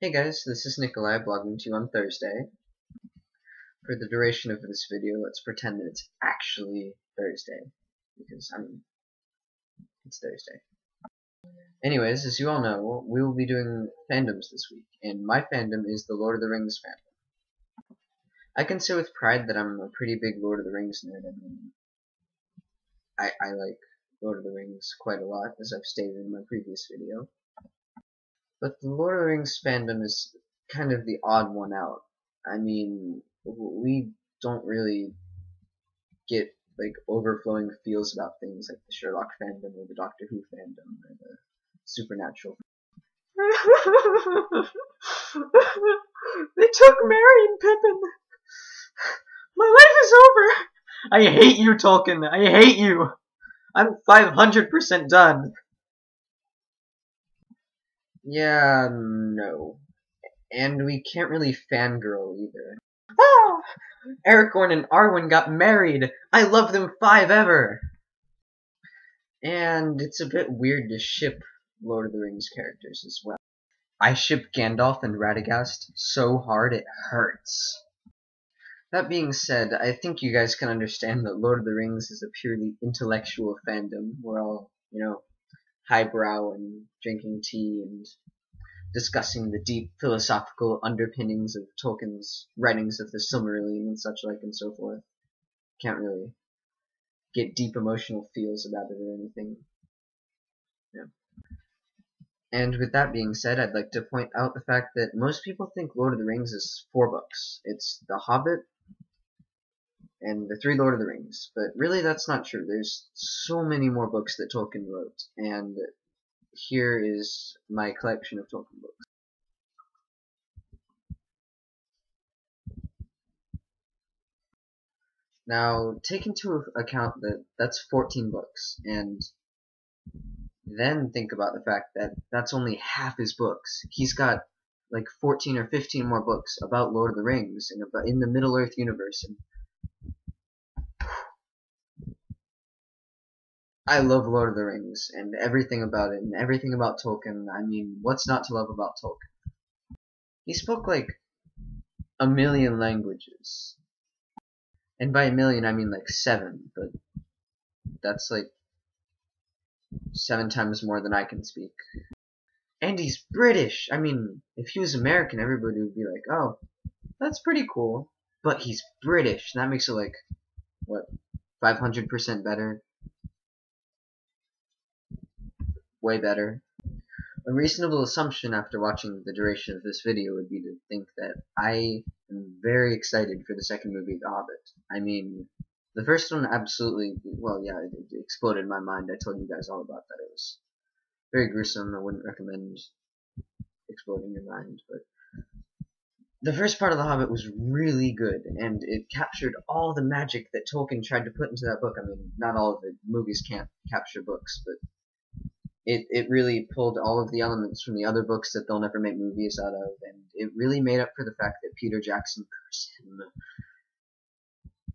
Hey guys, this is Nikolai blogging to you on Thursday. For the duration of this video, let's pretend that it's actually Thursday, because, it's Thursday. Anyways, as you all know, we will be doing fandoms this week, and my fandom is the Lord of the Rings fandom. I can say with pride that I'm a pretty big Lord of the Rings nerd. I like Lord of the Rings quite a lot, as I've stated in my previous video. But the Lord of the Rings fandom is kind of the odd one out. I mean, we don't really get like overflowing feels about things like the Sherlock fandom or the Doctor Who fandom or the Supernatural. They took Merry and Pippin. My life is over. I hate you, Tolkien. I hate you. I'm 500% done. Yeah, no. And we can't really fangirl either. Ah! Aragorn and Arwen got married. I love them 5 ever. And it's a bit weird to ship Lord of the Rings characters as well. I ship Gandalf and Radagast so hard it hurts. That being said, I think you guys can understand that Lord of the Rings is a purely intellectual fandom. We're all, highbrow and drinking tea and discussing the deep philosophical underpinnings of Tolkien's writings of the Silmarillion and such like and so forth. Can't really get deep emotional feels about it or anything. Yeah. And with that being said, I'd like to point out the fact that most people think Lord of the Rings is 4 books. It's The Hobbit and the 3 Lord of the Rings. But really that's not true. There's so many more books that Tolkien wrote, and here is my collection of Tolkien books. Now, take into account that that's 14 books, and then think about the fact that that's only half his books. He's got like 14 or 15 more books about Lord of the Rings and about in the Middle-earth universe. And I love Lord of the Rings and everything about it and everything about Tolkien. I mean, what's not to love about Tolkien? He spoke like a million languages. And by a million, I mean like 7, but that's like 7 times more than I can speak. And he's British. I mean, if he was American, everybody would be like, oh, that's pretty cool. But he's British. That makes it like, what, 500% better? Way better. A reasonable assumption after watching the duration of this video would be to think that I am very excited for the second movie, The Hobbit. I mean, the first one absolutely, well, yeah, it exploded my mind. I told you guys all about that. It was very gruesome. I wouldn't recommend exploding your mind, but the first part of The Hobbit was really good, and it captured all the magic that Tolkien tried to put into that book. I mean, not all of it. Movies can't capture books, but it really pulled all of the elements from the other books that they'll never make movies out of, and it really made up for the fact that Peter Jackson cursed him.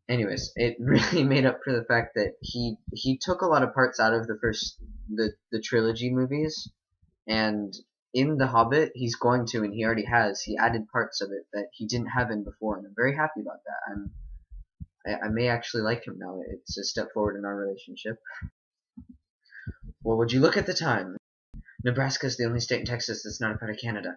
Anyways, it really made up for the fact that he took a lot of parts out of the trilogy movies, and in The Hobbit, he's going to, and he already has, he added parts of it that he didn't have in before, and I'm very happy about that. I may actually like him now. It's a step forward in our relationship. Well, would you look at the time? Nebraska is the only state in Texas that's not a part of Canada.